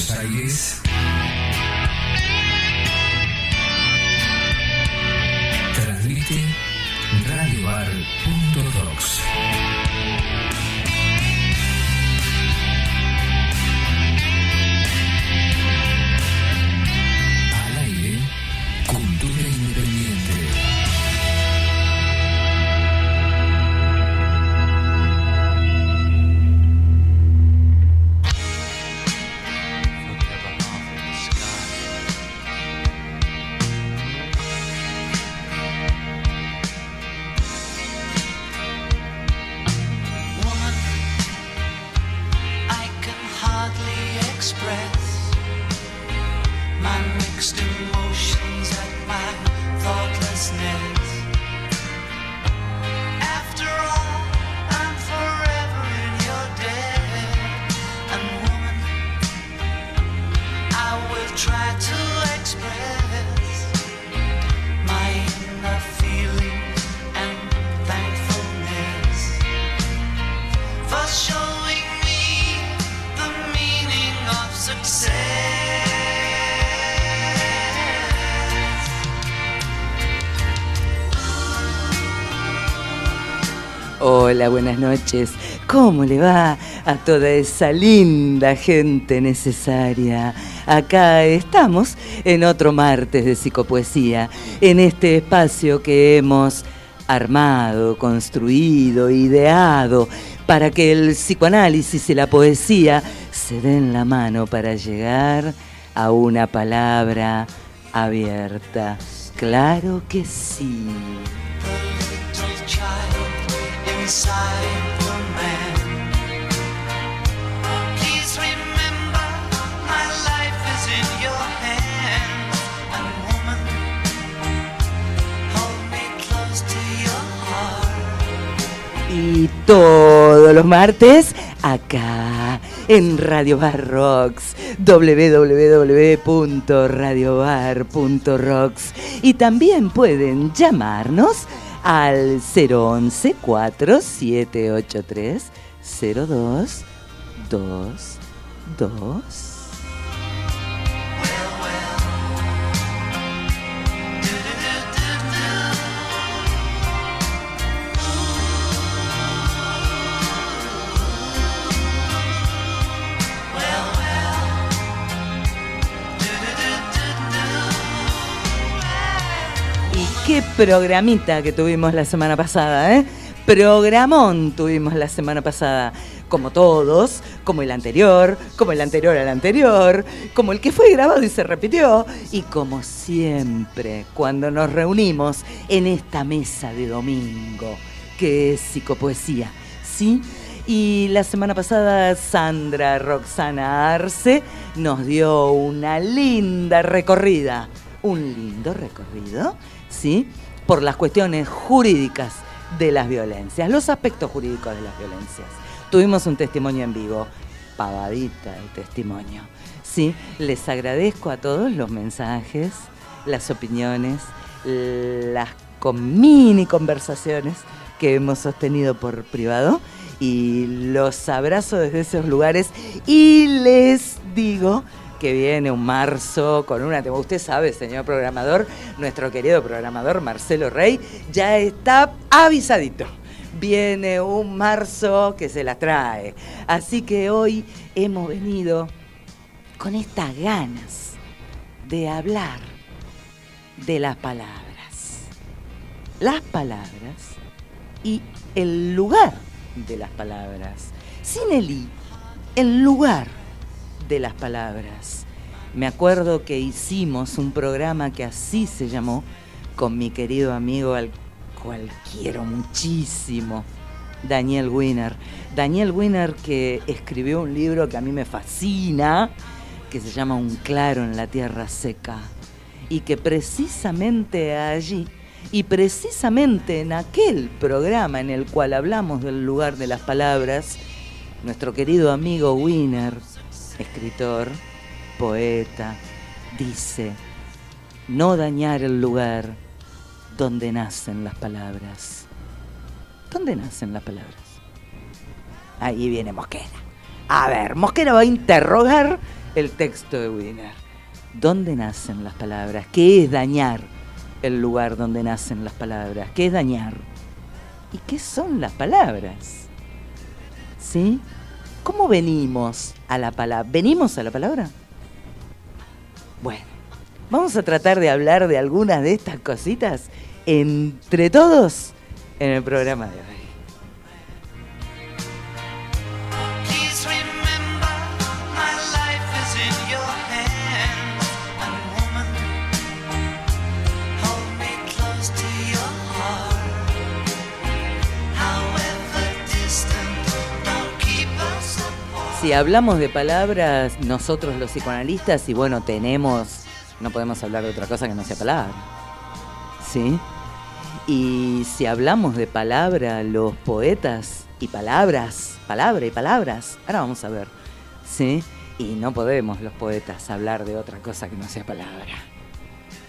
Buenos Aires, transmite radiobar.rocks. Al aire, cultura independiente. Hola, buenas noches. ¿Cómo le va a toda esa linda gente necesaria? Acá estamos en otro martes de psicopoesía, en este espacio que hemos armado, construido, ideado, para que el psicoanálisis y la poesía se den la mano para llegar a una palabra abierta. Claro que sí. Inside the man. Please remember my life is in your hands. And woman, hold me close to your heart. Y todos los martes acá en Radio Bar Rocks, www.radiobar.rocks. Y también pueden llamarnos al 011-4783-0222. Qué programita que tuvimos la semana pasada, ¿eh? Programón tuvimos la semana pasada, como todos, como el anterior, como el anterior al anterior, como el que fue grabado y se repitió, y como siempre, cuando nos reunimos en esta mesa de domingo, que es psicopoesía, ¿sí? Y la semana pasada Sandra Roxana Arce nos dio una linda recorrida, un lindo recorrido, ¿sí? Por las cuestiones jurídicas de las violencias, los aspectos jurídicos de las violencias. Tuvimos un testimonio en vivo, pavadita el testimonio, ¿sí? Les agradezco a todos los mensajes, las opiniones, las mini conversaciones que hemos sostenido por privado y los abrazo desde esos lugares y les digo que viene un marzo con una tema. Usted sabe, señor programador, nuestro querido programador Marcelo Rey ya está avisadito. Viene un marzo que se las trae. Así que hoy hemos venido con estas ganas de hablar de las palabras. Las palabras y el lugar de las palabras. Sin el i, el lugar de las palabras. Me acuerdo que hicimos un programa que así se llamó, con mi querido amigo al cual quiero muchísimo, Daniel Wiener. Daniel Wiener, que escribió un libro que a mí me fascina, que se llama Un claro en la tierra seca, y que precisamente allí, y precisamente en aquel programa en el cual hablamos del lugar de las palabras, nuestro querido amigo Wiener, escritor, poeta, dice: no dañar el lugar donde nacen las palabras. ¿Dónde nacen las palabras? Ahí viene Mosquera. A ver, Mosquera va a interrogar el texto de Wiener. ¿Dónde nacen las palabras? ¿Qué es dañar el lugar donde nacen las palabras? ¿Qué es dañar? ¿Y qué son las palabras? ¿Sí? ¿Cómo venimos a la palabra? ¿Venimos a la palabra? Bueno, vamos a tratar de hablar de algunas de estas cositas entre todos en el programa de hoy. Please remember, my life is in your hands. And woman, hold me close to your heart. However distant, don't keep us apart. Si hablamos de palabras, nosotros los psicoanalistas, y bueno, no podemos hablar de otra cosa que no sea palabra. ¿Sí? Y si hablamos de palabra, los poetas y palabras, palabra y palabras, ahora vamos a ver, ¿sí? Y no podemos los poetas hablar de otra cosa que no sea palabra,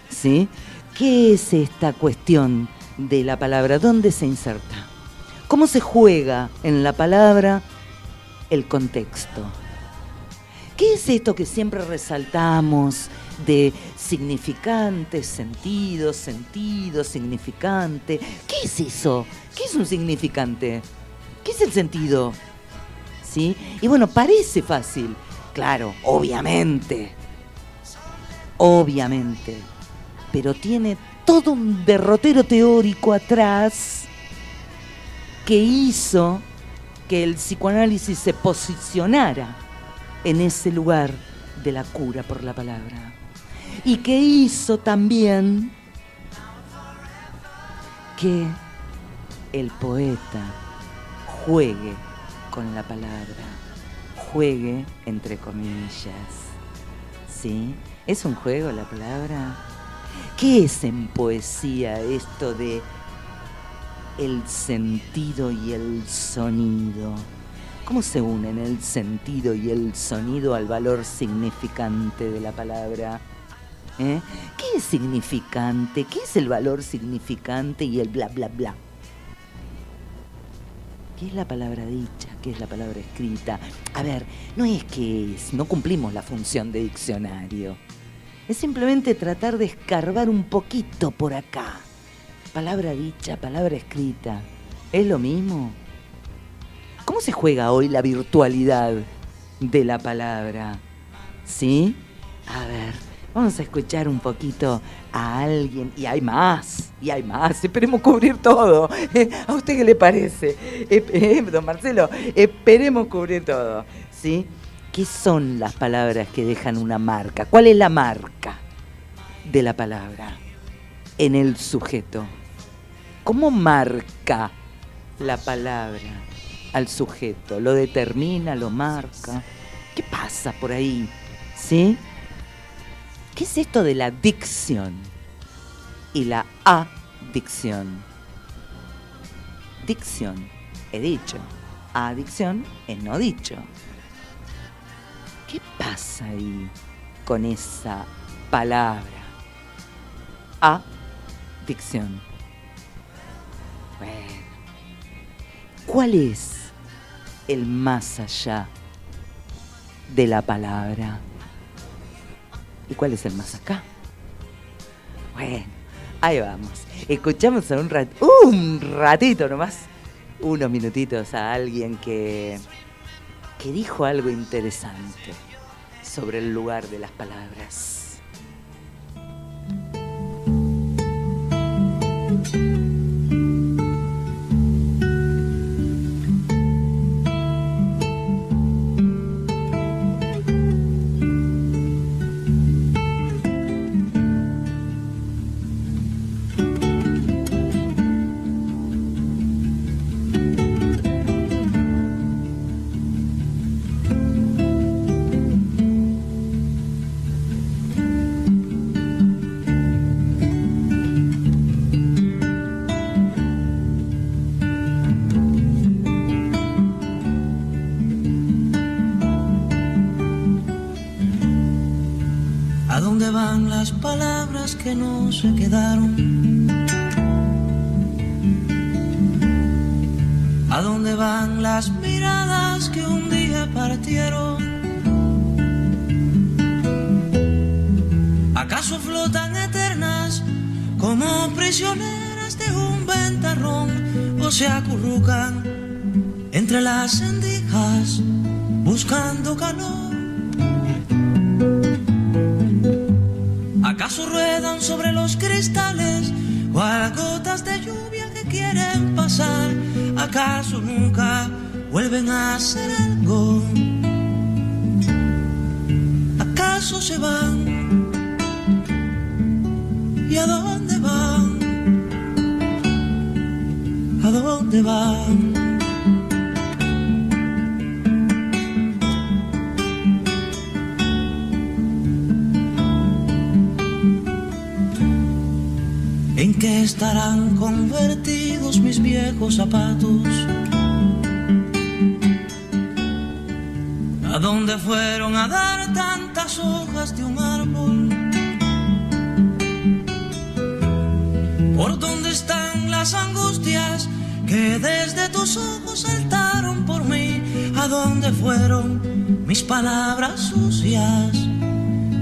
¿sí? ¿Qué es esta cuestión de la palabra? ¿Dónde se inserta? ¿Cómo se juega en la palabra el contexto? ¿Qué es esto que siempre resaltamos de significante, sentido, significante? ¿Qué es eso? ¿Qué es un significante? ¿Qué es el sentido? ¿Sí? Y bueno, parece fácil. Claro, obviamente. Pero tiene todo un derrotero teórico atrás que hizo que el psicoanálisis se posicionara en ese lugar de la cura por la palabra. Y que hizo también que el poeta juegue con la palabra, juegue entre comillas, ¿sí? ¿Es un juego la palabra? ¿Qué es en poesía esto de el sentido y el sonido? ¿Cómo se unen el sentido y el sonido al valor significante de la palabra? ¿Qué es significante? ¿Qué es el valor significante y el bla, bla, bla? ¿Qué es la palabra dicha? ¿Qué es la palabra escrita? A ver, no cumplimos la función de diccionario. Es simplemente tratar de escarbar un poquito por acá. Palabra dicha, palabra escrita. ¿Es lo mismo? ¿Cómo se juega hoy la virtualidad de la palabra? ¿Sí? A ver, vamos a escuchar un poquito a alguien. Y hay más. Esperemos cubrir todo. ¿A usted qué le parece? Don Marcelo, esperemos cubrir todo. ¿Sí? ¿Qué son las palabras que dejan una marca? ¿Cuál es la marca de la palabra en el sujeto? ¿Cómo marca la palabra al sujeto? ¿Lo determina, lo marca? ¿Qué pasa por ahí? ¿Sí? ¿Qué es esto de la dicción y la adicción? Dicción, he dicho. Adicción, es no dicho. ¿Qué pasa ahí con esa palabra? Adicción. Bueno. ¿Cuál es el más allá de la palabra? ¿Y cuál es el más acá? Bueno, ahí vamos. Escuchamos a un ratito nomás, unos minutitos a alguien que dijo algo interesante sobre el lugar de las palabras. Las palabras que no se quedaron, ¿a dónde van las miradas que un día partieron? ¿Acaso flotan eternas como prisioneras de un ventarrón o se acurrucan entre las endijas buscando calor? ¿Acaso ruedan sobre los cristales cual gotas de lluvia que quieren pasar? ¿Acaso nunca vuelven a hacer algo? ¿Acaso se van? ¿Y a dónde van? ¿A dónde van? ¿En qué estarán convertidos mis viejos zapatos? ¿A dónde fueron a dar tantas hojas de un árbol? ¿Por dónde están las angustias que desde tus ojos saltaron por mí? ¿A dónde fueron mis palabras sucias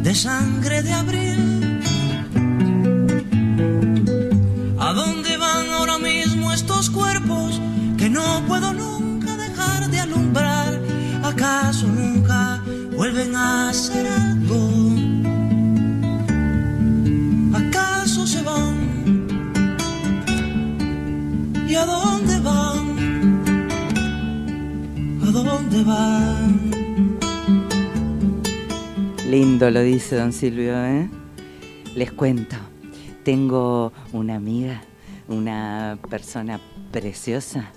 de sangre de abril? ¿A dónde van ahora mismo estos cuerpos que no puedo nunca dejar de alumbrar? ¿Acaso nunca vuelven a hacer algo? ¿Acaso se van? ¿Y a dónde van? ¿A dónde van? Lindo lo dice don Silvio, ¿eh? Les cuento, tengo una amiga, una persona preciosa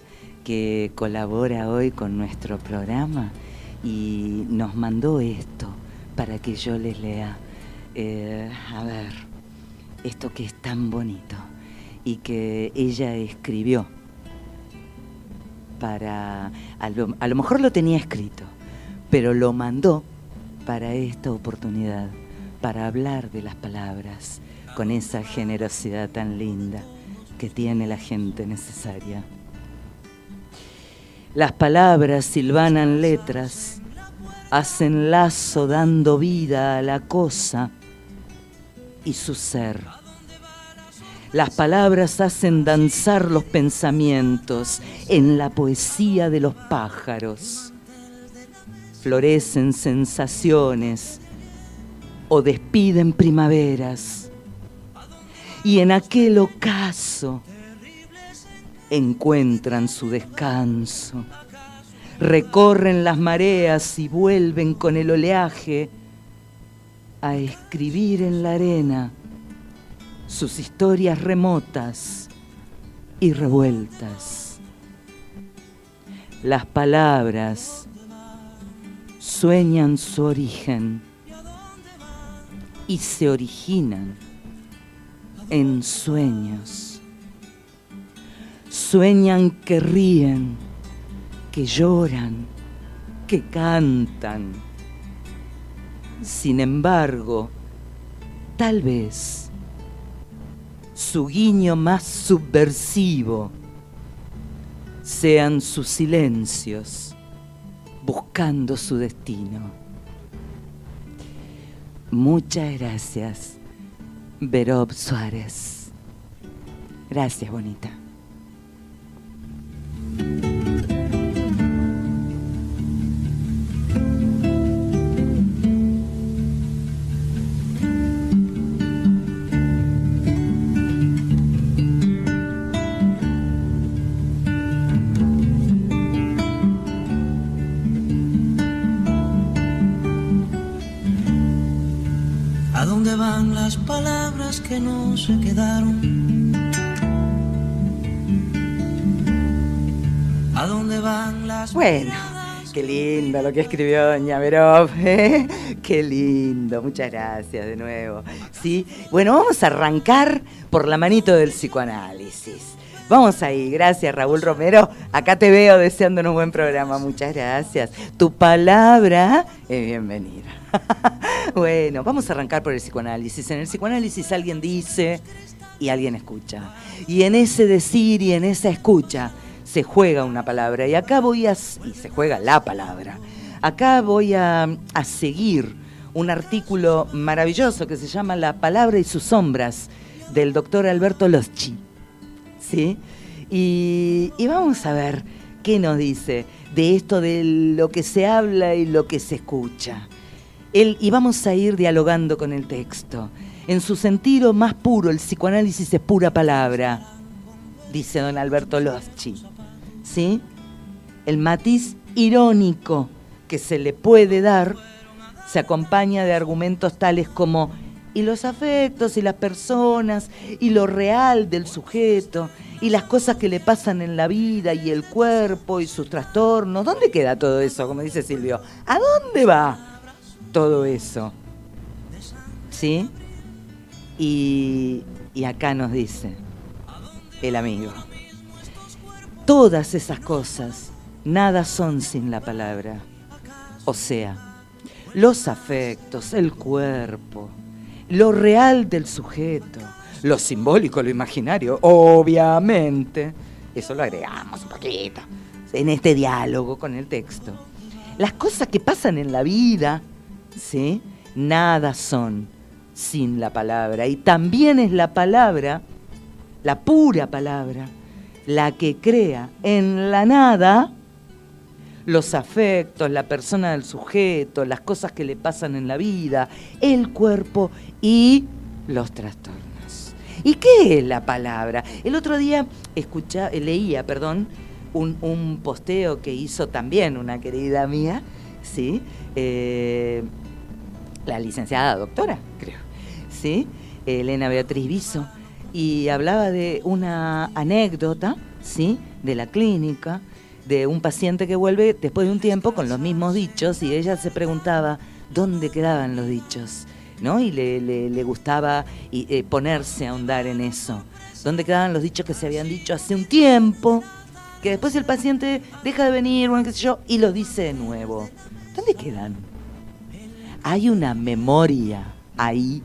que colabora hoy con nuestro programa y nos mandó esto para que yo les lea. A ver, esto que es tan bonito y que ella escribió para, a lo mejor lo tenía escrito, pero lo mandó para esta oportunidad, para hablar de las palabras con esa generosidad tan linda que tiene la gente necesaria. Las palabras silvanan letras, hacen lazo dando vida a la cosa y su ser. Las palabras hacen danzar los pensamientos en la poesía de los pájaros. Florecen sensaciones o despiden primaveras. Y en aquel ocaso encuentran su descanso. Recorren las mareas y vuelven con el oleaje a escribir en la arena sus historias remotas y revueltas. Las palabras sueñan su origen y se originan en sueños. Sueñan que ríen, que lloran, que cantan. Sin embargo, tal vez su guiño más subversivo sean sus silencios buscando su destino. Muchas gracias, Verob Suárez. Gracias, bonita. ¿A dónde van las palabras que no se quedaron? ¿A dónde van las Bueno, miradas? qué lindo lo que escribió doña Verob, ¿eh? Qué lindo, muchas gracias de nuevo. Sí, bueno, vamos a arrancar por la manito del psicoanálisis. Vamos ahí, gracias Raúl Romero, acá te veo deseándonos un buen programa, muchas gracias. Tu palabra es bienvenida. Bueno, vamos a arrancar por el psicoanálisis. En el psicoanálisis alguien dice y alguien escucha. Y en ese decir y en esa escucha se juega una palabra. Y acá y se juega la palabra. Acá voy a seguir un artículo maravilloso que se llama La palabra y sus sombras, del doctor Alberto Loschi, ¿sí? Y vamos a ver qué nos dice de esto de lo que se habla y lo que se escucha. Y vamos a ir dialogando con el texto. En su sentido más puro, el psicoanálisis es pura palabra, dice don Alberto Loschi, ¿sí? El matiz irónico que se le puede dar se acompaña de argumentos tales como y los afectos y las personas y lo real del sujeto y las cosas que le pasan en la vida y el cuerpo y sus trastornos. ¿Dónde queda todo eso? Como dice Silvio, ¿a dónde va todo eso? ¿Sí? Y acá nos dice el amigo, todas esas cosas nada son sin la palabra. O sea, los afectos, el cuerpo, lo real del sujeto, lo simbólico, lo imaginario, obviamente, eso lo agregamos un poquito en este diálogo con el texto. Las cosas que pasan en la vida, ¿sí? Nada son sin la palabra. Y también es la palabra, la pura palabra, la que crea en la nada los afectos, la persona del sujeto, las cosas que le pasan en la vida, el cuerpo y los trastornos. ¿Y qué es la palabra? El otro día leía un posteo que hizo también una querida mía, ¿sí? La licenciada doctora, creo, ¿sí? Elena Beatriz Viso, y hablaba de una anécdota, ¿sí? De la clínica, de un paciente que vuelve después de un tiempo con los mismos dichos y ella se preguntaba dónde quedaban los dichos, ¿no? Y le gustaba ponerse a ahondar en eso. ¿Dónde quedaban los dichos que se habían dicho hace un tiempo? Que después el paciente deja de venir, bueno, qué sé yo, y los dice de nuevo. ¿Dónde quedan? Hay una memoria ahí,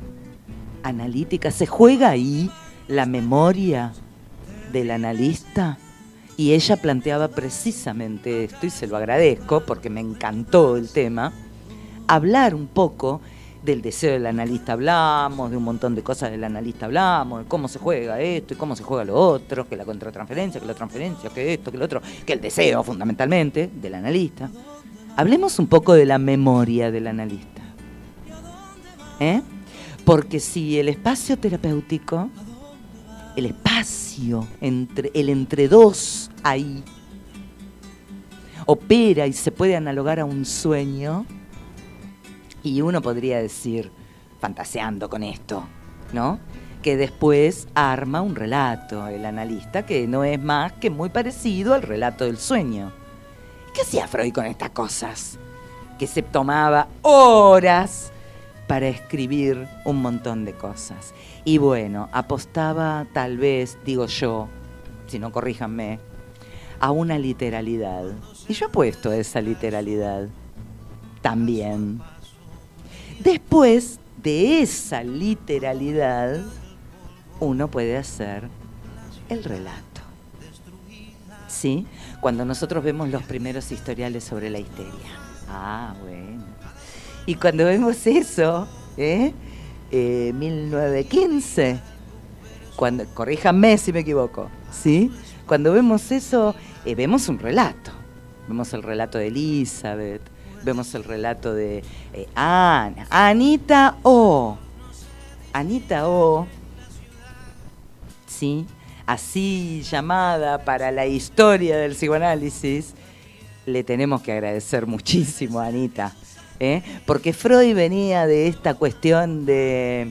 analítica. ¿Se juega ahí la memoria del analista? Y ella planteaba precisamente esto, y se lo agradezco porque me encantó el tema, hablar un poco del deseo del analista hablamos, de un montón de cosas del analista hablamos, de cómo se juega esto y cómo se juega lo otro, que la contratransferencia, que la transferencia, que esto, que lo otro, que el deseo fundamentalmente del analista. Hablemos un poco de la memoria del analista. Porque si el espacio terapéutico, el espacio, el entre dos ahí, opera y se puede analogar a un sueño, y uno podría decir, fantaseando con esto, ¿no? Que después arma un relato, el analista, que no es más que muy parecido al relato del sueño. ¿Qué hacía Freud con estas cosas? Que se tomaba horas para escribir un montón de cosas. Y bueno, apostaba tal vez, digo yo, si no corríjanme, a una literalidad. Y yo apuesto a esa literalidad también. Después de esa literalidad, uno puede hacer el relato. ¿Sí? Cuando nosotros vemos los primeros historiales sobre la histeria. Ah, bueno. Y cuando vemos eso, 1915, corríjanme si me equivoco, ¿sí? Cuando vemos eso, vemos un relato. Vemos el relato de Elizabeth, vemos el relato de Ana, Anita O, ¿sí? Así llamada para la historia del psicoanálisis, le tenemos que agradecer muchísimo a Anita. Porque Freud venía de esta cuestión de,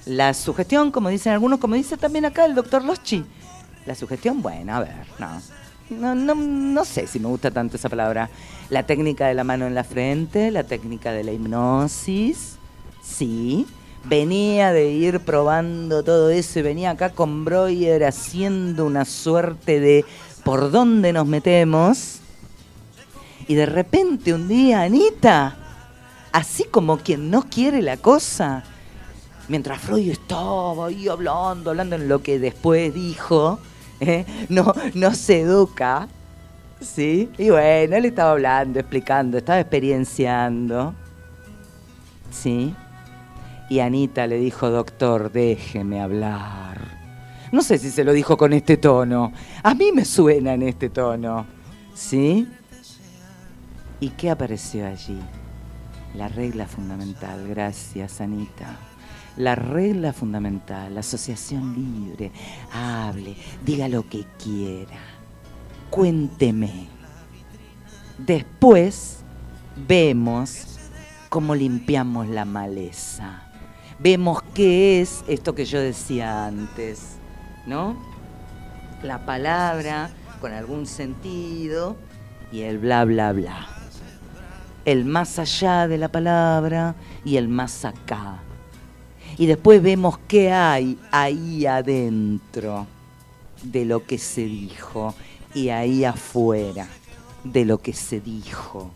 la sugestión, como dicen algunos, como dice también acá el doctor Loschi. La sugestión, bueno, no sé si me gusta tanto esa palabra. La técnica de la mano en la frente, la técnica de la hipnosis, sí. Venía de ir probando todo eso y venía acá con Breuer haciendo una suerte de por dónde nos metemos. Y de repente un día, Anita, así como quien no quiere la cosa, mientras Freud estaba ahí hablando en lo que después dijo, no se educa, ¿sí? Y bueno, él estaba hablando, explicando, estaba experienciando, ¿Sí? Y Anita le dijo, doctor, déjeme hablar. No sé si se lo dijo con este tono. A mí me suena en este tono. ¿Sí? ¿Y qué apareció allí? La regla fundamental. Gracias, Anita. La regla fundamental, la asociación libre. Hable, diga lo que quiera. Cuénteme. Después vemos cómo limpiamos la maleza. Vemos qué es esto que yo decía antes, ¿no? La palabra con algún sentido y el bla, bla, bla. El más allá de la palabra y el más acá. Y después vemos qué hay ahí adentro de lo que se dijo y ahí afuera de lo que se dijo.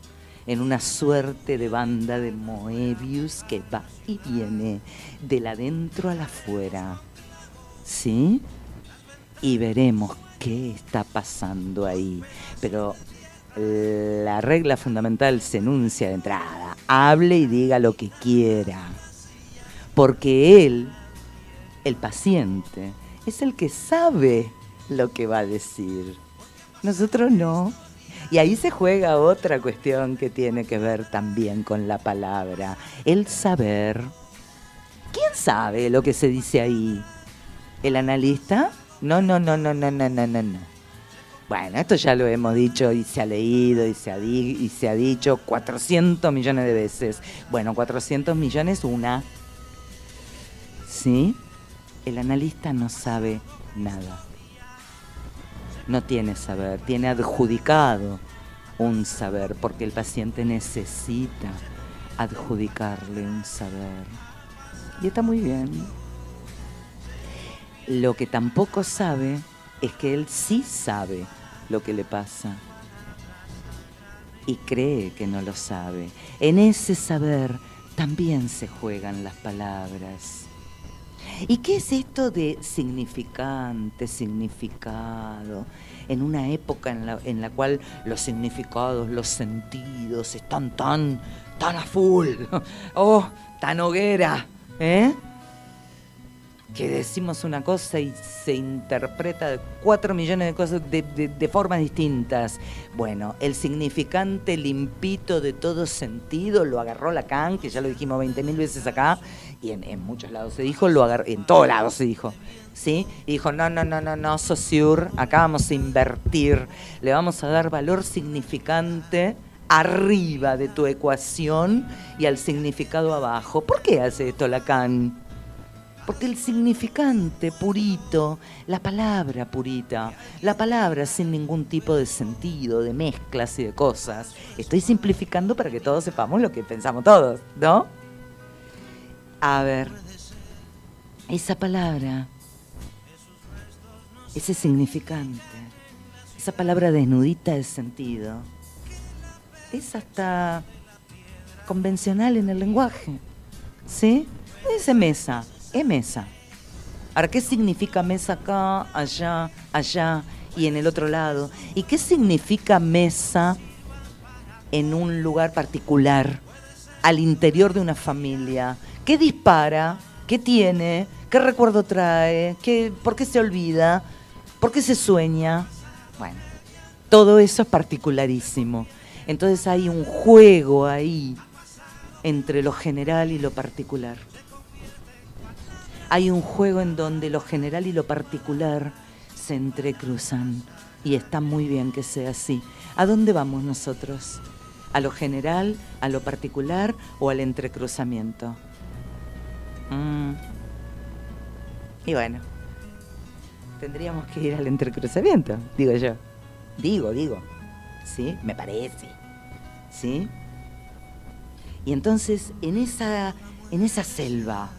En una suerte de banda de Moebius que va y viene del adentro al afuera. ¿Sí? Y veremos qué está pasando ahí. Pero la regla fundamental se enuncia de entrada. Hable y diga lo que quiera. Porque él, el paciente, es el que sabe lo que va a decir. Nosotros no. Y ahí se juega otra cuestión que tiene que ver también con la palabra. El saber. ¿Quién sabe lo que se dice ahí? ¿El analista? No. Bueno, esto ya lo hemos dicho y se ha leído y se ha dicho 400 millones de veces. Bueno, 400 millones una. ¿Sí? El analista no sabe nada. No tiene saber, tiene adjudicado un saber, porque el paciente necesita adjudicarle un saber. Y está muy bien. Lo que tampoco sabe es que él sí sabe lo que le pasa. Y cree que no lo sabe. En ese saber también se juegan las palabras. ¿Y qué es esto de significante, significado? En una época en la cual los significados, los sentidos están tan a full, oh, tan hoguera, ¿eh? Que decimos una cosa y se interpreta 4 millones de cosas de formas distintas. Bueno, el significante limpito de todo sentido lo agarró Lacan, que ya lo dijimos 20.000 veces acá, y en muchos lados se dijo, en todos lados se dijo, ¿sí? Y dijo, no, Saussure, acá vamos a invertir, le vamos a dar valor significante arriba de tu ecuación y al significado abajo. ¿Por qué hace esto Lacan? Porque el significante purito, la palabra purita, la palabra sin ningún tipo de sentido, de mezclas y de cosas. Estoy simplificando para que todos sepamos lo que pensamos todos, ¿no? A ver, esa palabra, ese significante, esa palabra desnudita de sentido, es hasta convencional en el lenguaje, ¿sí? Dice mesa. Es mesa. Ahora, ¿qué significa mesa acá, allá y en el otro lado? ¿Y qué significa mesa en un lugar particular, al interior de una familia? ¿Qué dispara? ¿Qué tiene? ¿Qué recuerdo trae? ¿Por qué se olvida? ¿Por qué se sueña? Bueno, todo eso es particularísimo. Entonces hay un juego ahí entre lo general y lo particular. Hay un juego en donde lo general y lo particular se entrecruzan y está muy bien que sea así. ¿A dónde vamos nosotros? ¿A lo general, a lo particular o al entrecruzamiento? Y bueno, tendríamos que ir al entrecruzamiento, digo yo. Digo, ¿sí? Me parece, ¿sí? Y entonces, en esa selva,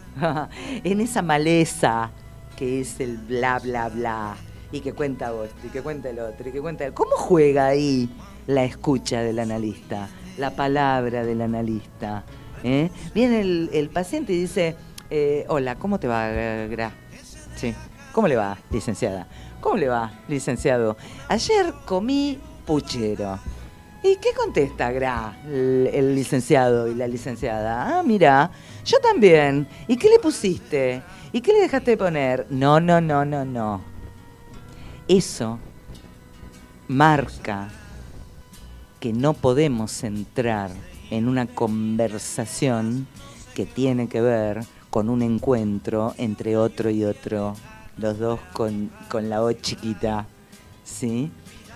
en esa maleza que es el bla, bla, bla, y que cuenta vos, y que cuenta el otro, y que cuenta el... ¿Cómo juega ahí la escucha del analista, la palabra del analista? Viene el paciente y dice, hola, ¿cómo te va, Gra? Sí. ¿Cómo le va, licenciada? ¿Cómo le va, licenciado? Ayer comí puchero. ¿Y qué contesta el licenciado y la licenciada? Ah, mira, yo también. ¿Y qué le pusiste? ¿Y qué le dejaste de poner? No. Eso marca que no podemos entrar en una conversación que tiene que ver con un encuentro entre otro y otro, los dos con la O chiquita, ¿sí?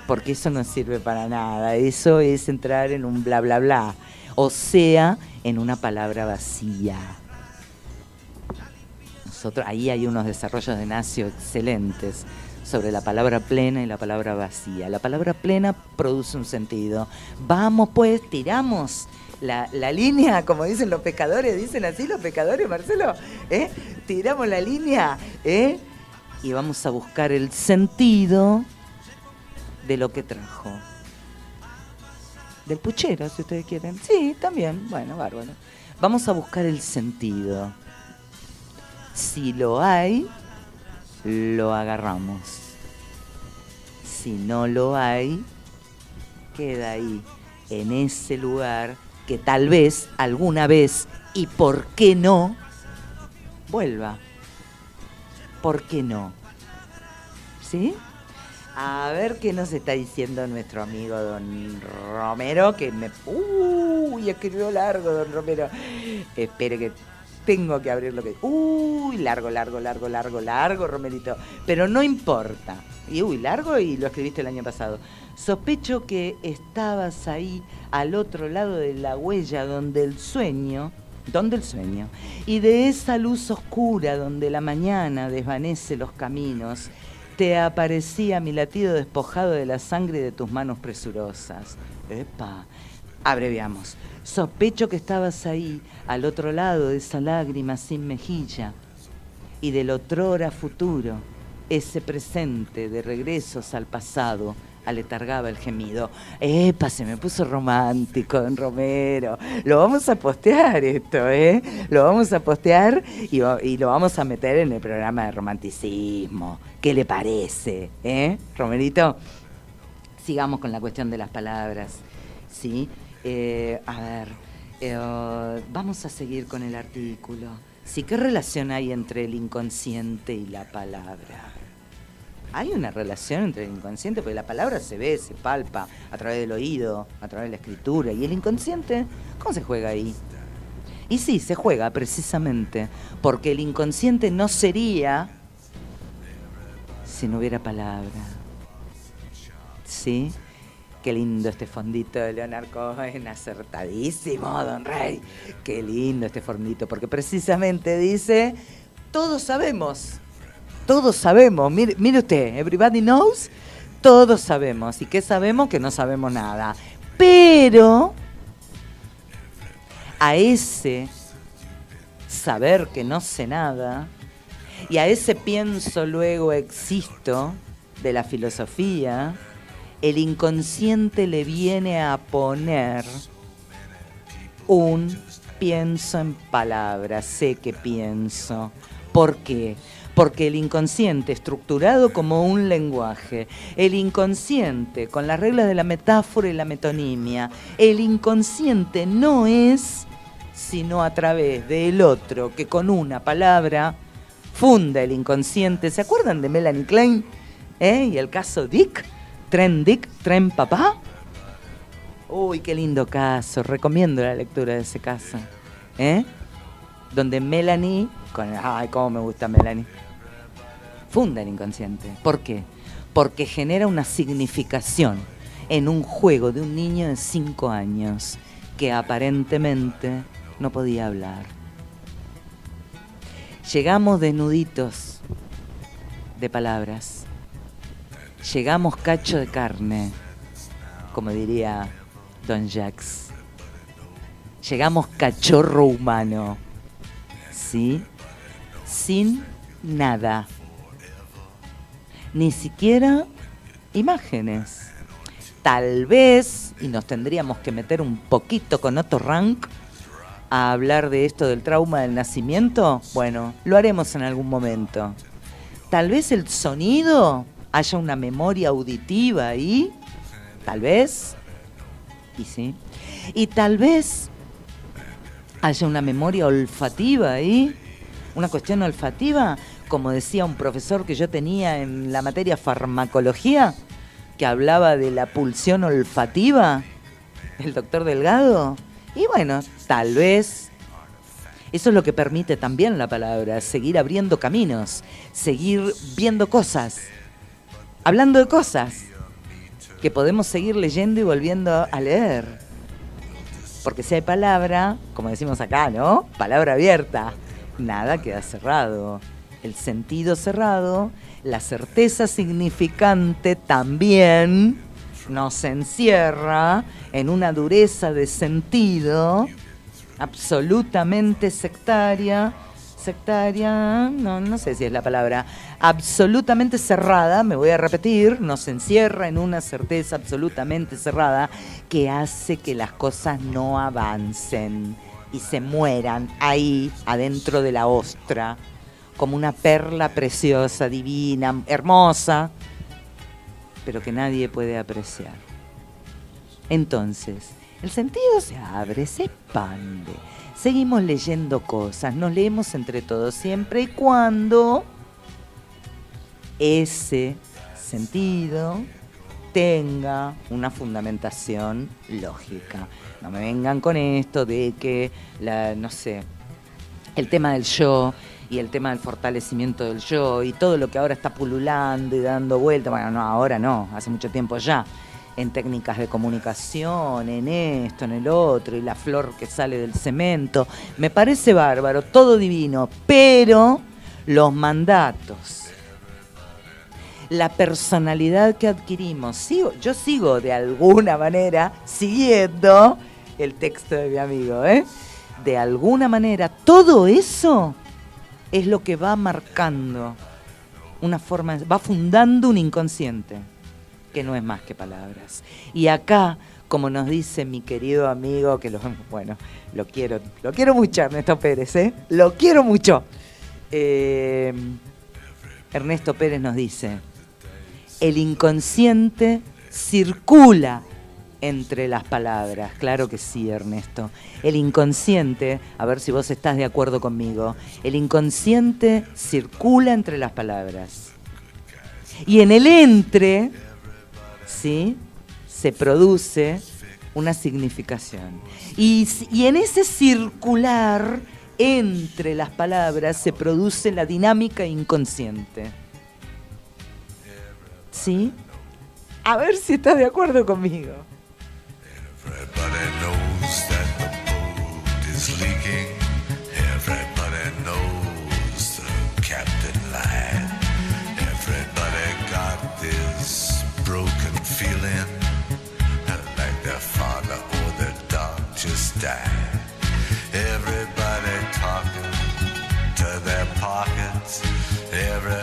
Porque eso no sirve para nada, eso es entrar en un bla bla bla, o sea, en una palabra vacía. Ahí hay unos desarrollos de Nacio excelentes sobre la palabra plena y la palabra vacía. La palabra plena produce un sentido. Vamos pues, tiramos la línea, como dicen los pescadores, dicen así los pescadores, Marcelo, tiramos la línea, y vamos a buscar el sentido de lo que trajo. Del puchero, si ustedes quieren. Sí, también, bueno, bárbaro. Vamos a buscar el sentido. Si lo hay, lo agarramos. Si no lo hay, queda ahí, en ese lugar que tal vez, alguna vez, y por qué no, vuelva. ¿Por qué no? ¿Sí? A ver qué nos está diciendo nuestro amigo don Romero, que escribió largo don Romero. Espere que tengo que abrir lo que... largo, Romerito. Pero no importa. Largo y lo escribiste el año pasado. Sospecho que estabas ahí al otro lado de la huella donde el sueño, y de esa luz oscura donde la mañana desvanece los caminos, te aparecía mi latido despojado de la sangre de tus manos presurosas. ¡Epa! Abreviamos. Sospecho que estabas ahí, al otro lado de esa lágrima sin mejilla, y del otrora futuro, ese presente de regresos al pasado, aletargaba el gemido. ¡Epa! Se me puso romántico, don Romero. Lo vamos a postear esto, Lo vamos a postear y lo vamos a meter en el programa de romanticismo. ¿Qué le parece, Romerito? Sigamos con la cuestión de las palabras, ¿sí? Vamos a seguir con el artículo. Sí, ¿qué relación hay entre el inconsciente y la palabra? Hay una relación entre el inconsciente, porque la palabra se ve, se palpa a través del oído, a través de la escritura. ¿Y el inconsciente? ¿Cómo se juega ahí? Y sí, se juega precisamente porque el inconsciente no sería si no hubiera palabra. ¿Sí? Qué lindo este fondito de Leonard Cohen, acertadísimo, don Rey. Qué lindo este fondito, porque precisamente dice, todos sabemos, mire usted, everybody knows, todos sabemos. ¿Y qué sabemos? Que no sabemos nada. Pero a ese saber que no sé nada, y a ese pienso luego existo de la filosofía, el inconsciente le viene a poner un pienso en palabras, sé que pienso. ¿Por qué? Porque el inconsciente, estructurado como un lenguaje, el inconsciente con las reglas de la metáfora y la metonimia, el inconsciente no es sino a través del otro que con una palabra funda el inconsciente. ¿Se acuerdan de Melanie Klein? Y el caso Dick. Tren papá. Uy, qué lindo caso. Recomiendo la lectura de ese caso. Donde Melanie, ay, cómo me gusta Melanie, funda el inconsciente. ¿Por qué? Porque genera una significación en un juego de un niño de 5 años que aparentemente no podía hablar. Llegamos desnuditos de palabras. Llegamos cacho de carne, como diría Don Jacques. Llegamos cachorro humano, ¿sí? Sin nada. Ni siquiera imágenes. Tal vez, y nos tendríamos que meter un poquito con Otto Rank a hablar de esto del trauma del nacimiento. Bueno, lo haremos en algún momento. Tal vez el sonido, haya una memoria auditiva ahí, tal vez. Y sí. Y tal vez haya una memoria olfativa ahí, una cuestión olfativa, como decía un profesor que yo tenía en la materia farmacología, que hablaba de la pulsión olfativa, el doctor Delgado. Y bueno, tal vez eso es lo que permite también la palabra, seguir abriendo caminos, seguir viendo cosas, hablando de cosas que podemos seguir leyendo y volviendo a leer. Porque si hay palabra, como decimos acá, ¿no? Palabra abierta, nada queda cerrado. El sentido cerrado, la certeza significante también nos encierra en una dureza de sentido absolutamente sectaria, no sé si es la palabra, absolutamente cerrada, me voy a repetir, nos encierra en una certeza absolutamente cerrada que hace que las cosas no avancen y se mueran ahí adentro de la ostra, como una perla preciosa, divina, hermosa, pero que nadie puede apreciar. Entonces, el sentido se abre, se expande. Seguimos leyendo cosas, nos leemos entre todos siempre y cuando ese sentido tenga una fundamentación lógica. No me vengan con esto de que, no sé, el tema del yo y el tema del fortalecimiento del yo y todo lo que ahora está pululando y dando vuelta, bueno, no, ahora no, hace mucho tiempo ya, en técnicas de comunicación, en esto, en el otro, y la flor que sale del cemento. Me parece bárbaro, todo divino, pero los mandatos, la personalidad que adquirimos, yo sigo de alguna manera siguiendo el texto de mi amigo, de alguna manera, todo eso es lo que va marcando una forma, va fundando un inconsciente que no es más que palabras. Y acá, como nos dice mi querido amigo, que lo quiero mucho, Ernesto Pérez, lo quiero mucho. Ernesto Pérez nos dice, el inconsciente circula entre las palabras. Claro que sí, Ernesto. El inconsciente, a ver si vos estás de acuerdo conmigo, el inconsciente circula entre las palabras. Y en el entre, ¿sí?, se produce una significación. Y en ese circular entre las palabras se produce la dinámica inconsciente. ¿Sí? A ver si estás de acuerdo conmigo. Everybody knows that the boat is leaking. Everybody knows the captain lied. Everybody got this broken feeling like their father or their dog just died. Everybody talking to their pockets.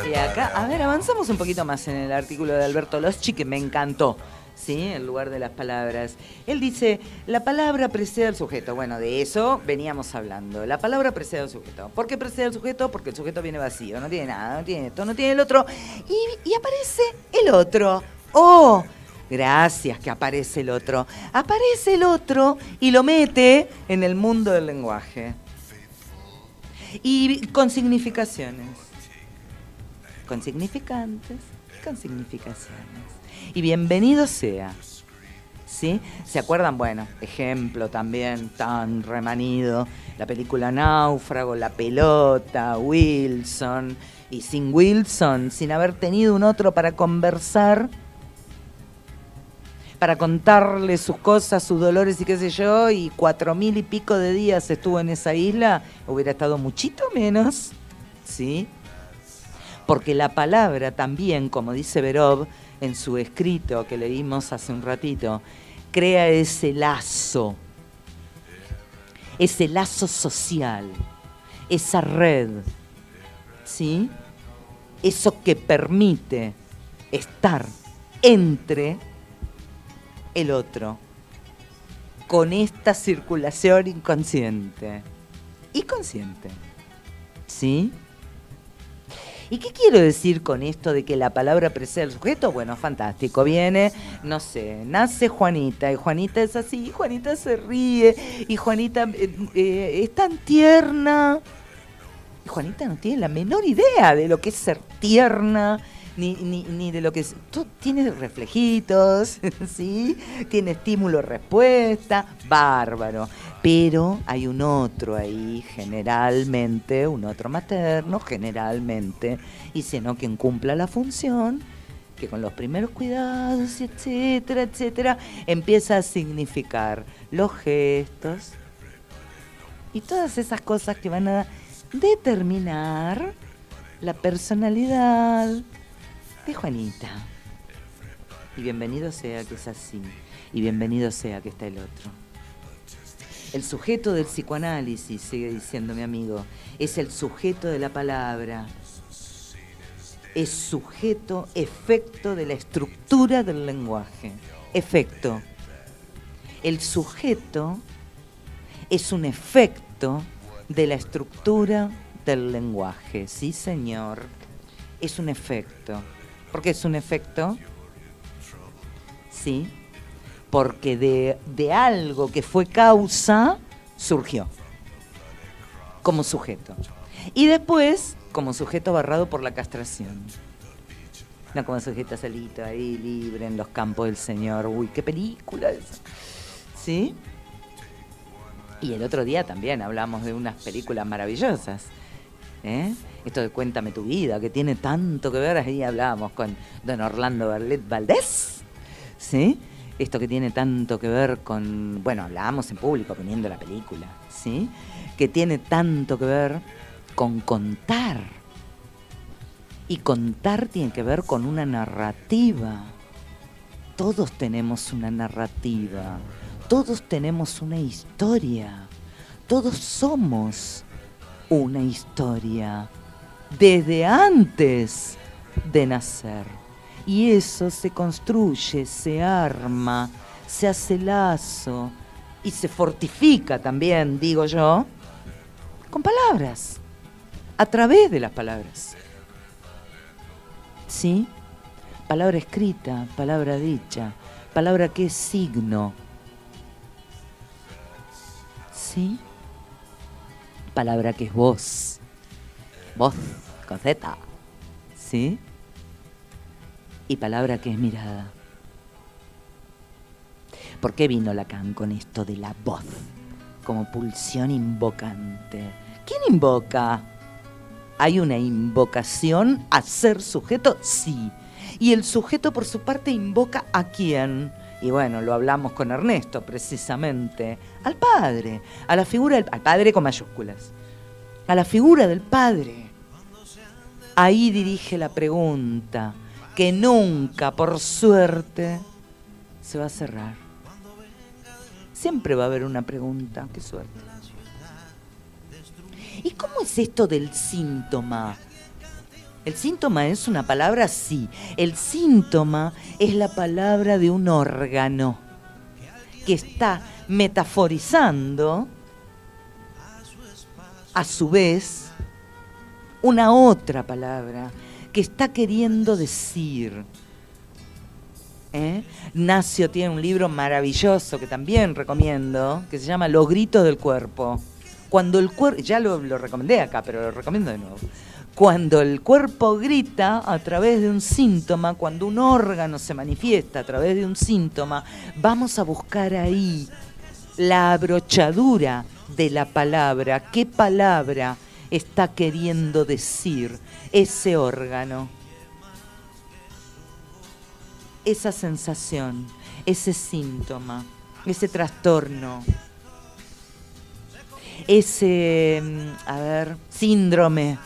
Y acá, a ver, avanzamos un poquito más en el artículo de Alberto Loschi, que me encantó, ¿sí?, en lugar de las palabras. Él dice, la palabra precede al sujeto. Bueno, de eso veníamos hablando. La palabra precede al sujeto. ¿Por qué precede al sujeto? Porque el sujeto viene vacío, no tiene nada, no tiene esto, no tiene el otro. Y aparece el otro. ¡Oh! Gracias que aparece el otro. Aparece el otro y lo mete en el mundo del lenguaje. Y con significaciones. Con significantes, con significaciones. Y bienvenido sea, ¿sí? ¿Se acuerdan? Bueno, ejemplo también tan remanido, la película Náufrago, La pelota, Wilson, y sin Wilson, sin haber tenido un otro para conversar, para contarle sus cosas, sus dolores y qué sé yo, y 4.000 y pico de días estuvo en esa isla, hubiera estado muchito menos, ¿sí? Porque la palabra también, como dice Berov en su escrito que leímos hace un ratito, crea ese lazo social, esa red, ¿sí? Eso que permite estar entre el otro, con esta circulación inconsciente y consciente, ¿sí? ¿Y qué quiero decir con esto de que la palabra precede al sujeto? Bueno, fantástico. Viene, no sé, nace Juanita y Juanita es así, y Juanita se ríe y Juanita es tan tierna. Y Juanita no tiene la menor idea de lo que es ser tierna, ni de lo que es. Tiene reflejitos, ¿sí? Tiene estímulo-respuesta, bárbaro. Pero hay un otro ahí, generalmente, un otro materno, generalmente, y sino quien cumpla la función, que con los primeros cuidados, etcétera, etcétera, empieza a significar los gestos y todas esas cosas que van a determinar la personalidad de Juanita. Y bienvenido sea que es así, y bienvenido sea que está el otro. El sujeto del psicoanálisis, sigue diciendo mi amigo, es el sujeto de la palabra. Es sujeto, efecto de la estructura del lenguaje. Efecto. El sujeto es un efecto de la estructura del lenguaje. Sí, señor. Es un efecto. ¿Por qué es un efecto? Sí. Porque de algo que fue causa, surgió como sujeto. Y después, como sujeto barrado por la castración. No como sujeto solito ahí, libre en los campos del Señor. Uy, qué película esa. ¿Sí? Y el otro día también hablamos de unas películas maravillosas. Esto de Cuéntame tu vida, que tiene tanto que ver, ahí hablábamos con don Orlando Berlet Valdés. ¿Sí? Esto que tiene tanto que ver con, bueno, hablábamos en público poniendo la película, ¿sí? Que tiene tanto que ver con contar. Y contar tiene que ver con una narrativa. Todos tenemos una narrativa, todos tenemos una historia, todos somos una historia desde antes de nacer. Y eso se construye, se arma, se hace lazo y se fortifica también, digo yo, con palabras, a través de las palabras. ¿Sí? Palabra escrita, palabra dicha, palabra que es signo. ¿Sí? Palabra que es voz. Voz con Z. ¿Sí? Y palabra que es mirada. ¿Por qué vino Lacan con esto de la voz como pulsión invocante? ¿Quién invoca? ¿Hay una invocación a ser sujeto? Sí. Y el sujeto por su parte invoca ¿a quién? Y bueno, lo hablamos con Ernesto precisamente. Al padre, a la figura al padre con mayúsculas. A la figura del padre. Ahí dirige la pregunta, que nunca, por suerte, se va a cerrar. Siempre va a haber una pregunta. ¡Qué suerte! ¿Y cómo es esto del síntoma? ¿El síntoma es una palabra? Sí. El síntoma es la palabra de un órgano que está metaforizando, a su vez, una otra palabra que está queriendo decir. Nacio tiene un libro maravilloso que también recomiendo, que se llama Los gritos del cuerpo. Cuando el cuerpo, ya lo recomendé acá, pero lo recomiendo de nuevo. Cuando el cuerpo grita a través de un síntoma, cuando un órgano se manifiesta a través de un síntoma, vamos a buscar ahí la abrochadura de la palabra. ¿Qué palabra está queriendo decir ese órgano? Esa sensación, ese síntoma, ese trastorno, ese, síndrome.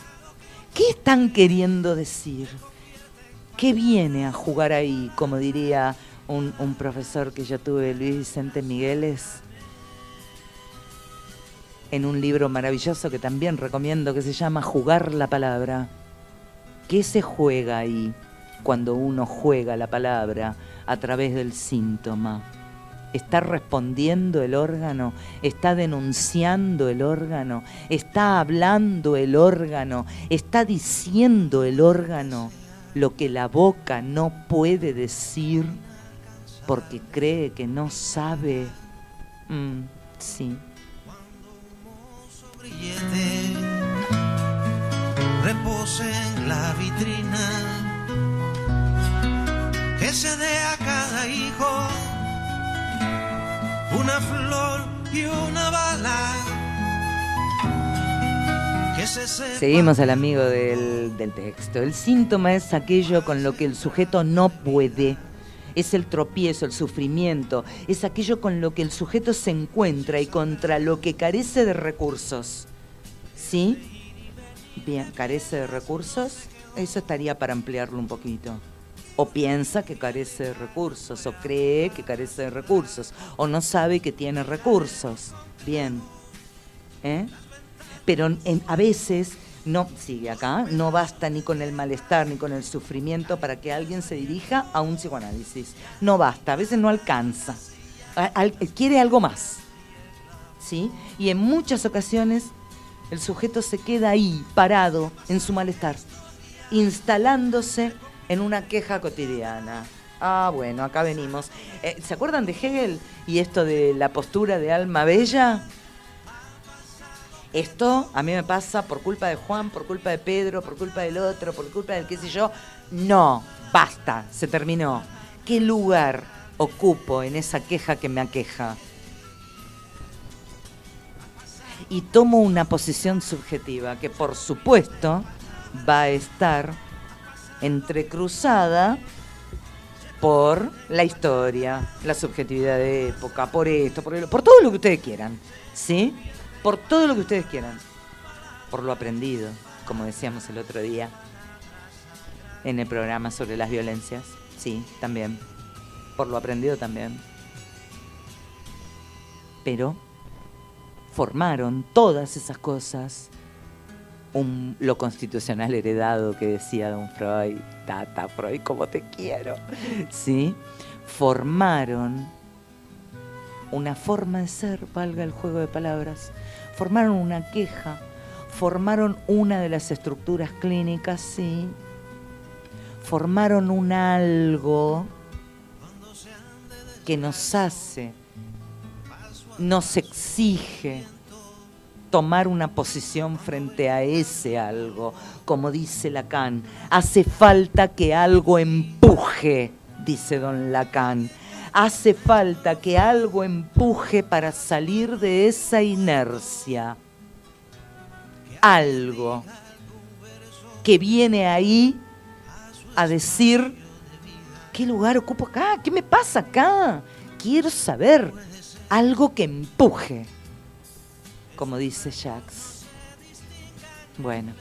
¿Qué están queriendo decir? ¿Qué viene a jugar ahí? Como diría un profesor que yo tuve, Luis Vicente Migueles, en un libro maravilloso que también recomiendo, que se llama Jugar la palabra. ¿Qué se juega ahí cuando uno juega la palabra a través del síntoma? ¿Está respondiendo el órgano? ¿Está denunciando el órgano? ¿Está hablando el órgano? ¿Está diciendo el órgano lo que la boca no puede decir porque cree que no sabe? Sí. Brillete repose en la vitrina, que se dé a cada hijo una flor y una bala, que se sepa. Seguimos al amigo del texto. El síntoma es aquello con lo que el sujeto no puede. Es el tropiezo, el sufrimiento. Es aquello con lo que el sujeto se encuentra y contra lo que carece de recursos. ¿Sí? Bien, ¿carece de recursos? Eso estaría para ampliarlo un poquito. O piensa que carece de recursos, o cree que carece de recursos, o no sabe que tiene recursos. Bien. Pero a veces, no, sigue acá, no basta ni con el malestar ni con el sufrimiento para que alguien se dirija a un psicoanálisis. No basta, a veces no alcanza. Quiere algo más. ¿Sí? Y en muchas ocasiones el sujeto se queda ahí, parado, en su malestar, instalándose en una queja cotidiana. Bueno, acá venimos. ¿Se acuerdan de Hegel y esto de la postura de alma bella? Esto a mí me pasa por culpa de Juan, por culpa de Pedro, por culpa del otro, por culpa del qué sé yo. No, basta, se terminó. ¿Qué lugar ocupo en esa queja que me aqueja? Y tomo una posición subjetiva que, por supuesto, va a estar entrecruzada por la historia, la subjetividad de época, por esto, por todo lo que ustedes quieran, ¿sí? Por todo lo que ustedes quieran. Por lo aprendido, como decíamos el otro día en el programa sobre las violencias, sí, también. Por lo aprendido también. Pero formaron todas esas cosas lo constitucional heredado que decía don Freud, Tata Freud, como te quiero, ¿sí? Formaron una forma de ser, valga el juego de palabras, formaron una queja, formaron una de las estructuras clínicas, sí, formaron un algo que nos hace, nos exige tomar una posición frente a ese algo. Como dice Lacan, hace falta que algo empuje, dice don Lacan. Hace falta que algo empuje para salir de esa inercia. Algo que viene ahí a decir, ¿qué lugar ocupo acá? ¿Qué me pasa acá? Quiero saber. Algo que empuje, como dice Jacques. Bueno.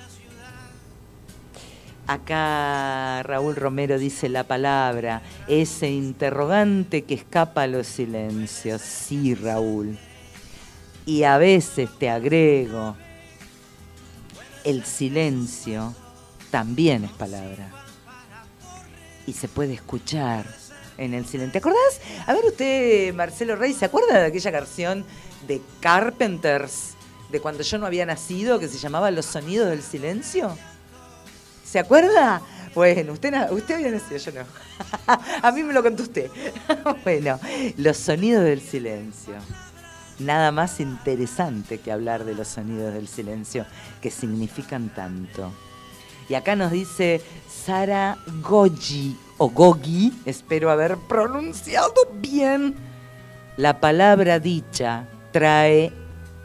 Acá Raúl Romero dice la palabra, ese interrogante que escapa a los silencios. Sí, Raúl. Y a veces te agrego, el silencio también es palabra. Y se puede escuchar en el silencio. ¿Te acordás? A ver usted, Marcelo Rey, ¿se acuerda de aquella canción de Carpenters, de cuando yo no había nacido, que se llamaba Los sonidos del silencio? ¿Se acuerda? Bueno, usted había nacido, yo no. A mí me lo contó usted. Bueno, los sonidos del silencio. Nada más interesante que hablar de los sonidos del silencio, que significan tanto. Y acá nos dice Sara Gogi, o Gogi, espero haber pronunciado bien. La palabra dicha trae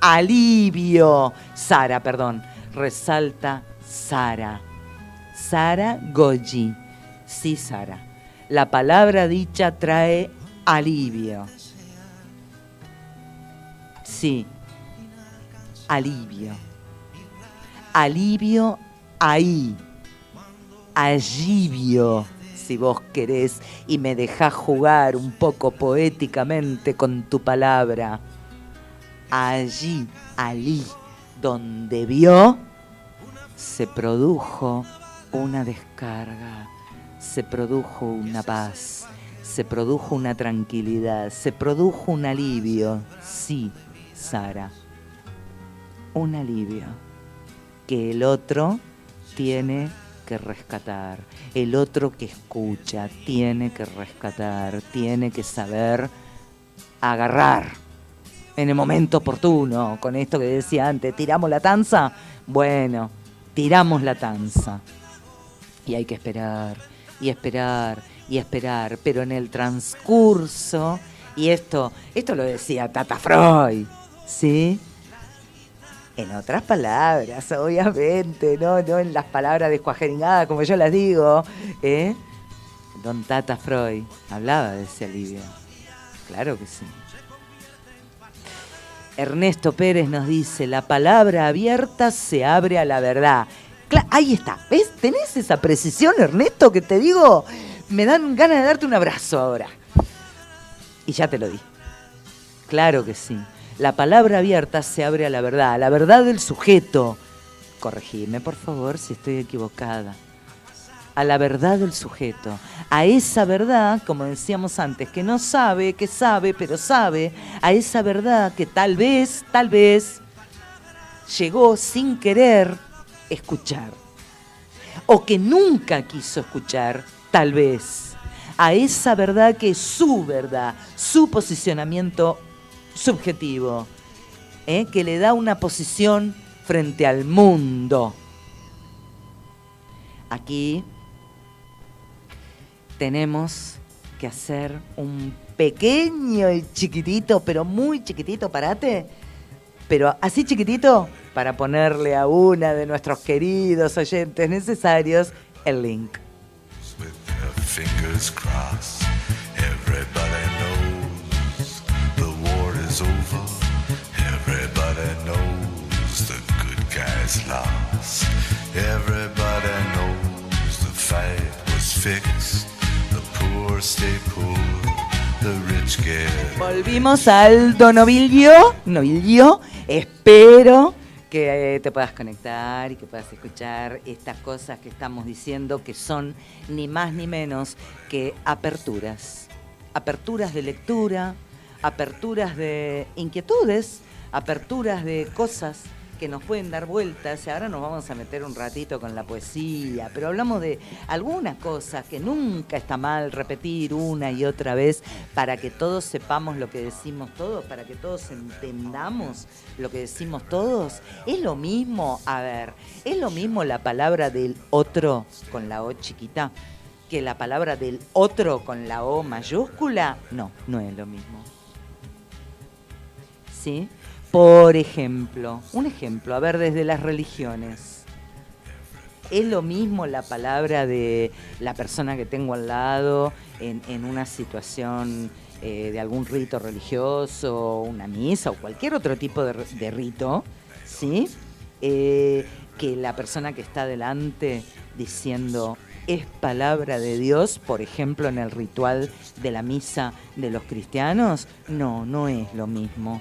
alivio. Sara, perdón, resalta Sara. Sara Gogi. Sí, Sara. La palabra dicha trae alivio. Sí. Alivio. Alivio ahí. Alivio, si vos querés, y me dejás jugar un poco poéticamente con tu palabra. Allí, alí, donde vio, se produjo una descarga, se produjo una paz, se produjo una tranquilidad, se produjo un alivio. Sí, Sara, un alivio que el otro tiene que rescatar, el otro que escucha tiene que rescatar, tiene que saber agarrar en el momento oportuno. Con esto que decía antes, ¿tiramos la tanza? Bueno, tiramos la tanza. Y hay que esperar, y esperar, y esperar. Pero en el transcurso, y esto lo decía Tata Freud, ¿sí? En otras palabras, obviamente, no en las palabras descuajeringadas como yo las digo, Don Tata Freud hablaba de ese alivio. Claro que sí. Ernesto Pérez nos dice, la palabra abierta se abre a la verdad. Ahí está, ¿ves? ¿Tenés esa precisión, Ernesto, que te digo? Me dan ganas de darte un abrazo ahora. Y ya te lo di. Claro que sí. La palabra abierta se abre a la verdad del sujeto. Corregime, por favor, si estoy equivocada. A la verdad del sujeto, a esa verdad, como decíamos antes, que no sabe, que sabe, pero sabe, a esa verdad que tal vez, llegó sin querer escuchar, o que nunca quiso escuchar, tal vez, a esa verdad que es su verdad, su posicionamiento subjetivo, que le da una posición frente al mundo. Aquí tenemos que hacer un pequeño y chiquitito, pero muy chiquitito, parate, pero así chiquitito, para ponerle a una de nuestros queridos oyentes necesarios el link. With their fingers crossed, everybody knows the war is over. Everybody knows the good guys lost. Everybody knows the fight was fixed. The poor stay poor, the rich get. Volvimos al novillo. Espero que te puedas conectar y que puedas escuchar estas cosas que estamos diciendo, que son ni más ni menos que aperturas. Aperturas de lectura, aperturas de inquietudes, aperturas de cosas que nos pueden dar vueltas. Y ahora nos vamos a meter un ratito con la poesía, pero hablamos de algunas cosas que nunca está mal repetir una y otra vez para que todos sepamos lo que decimos todos, para que todos entendamos lo que decimos todos. Es lo mismo, es lo mismo la palabra del otro con la O chiquita que la palabra del otro con la O mayúscula. No es lo mismo. ¿Sí? Por ejemplo, desde las religiones. ¿Es lo mismo la palabra de la persona que tengo al lado en una situación de algún rito religioso, una misa o cualquier otro tipo de rito, ¿sí? Que la persona que está delante diciendo es palabra de Dios, por ejemplo, en el ritual de la misa de los cristianos? No es lo mismo.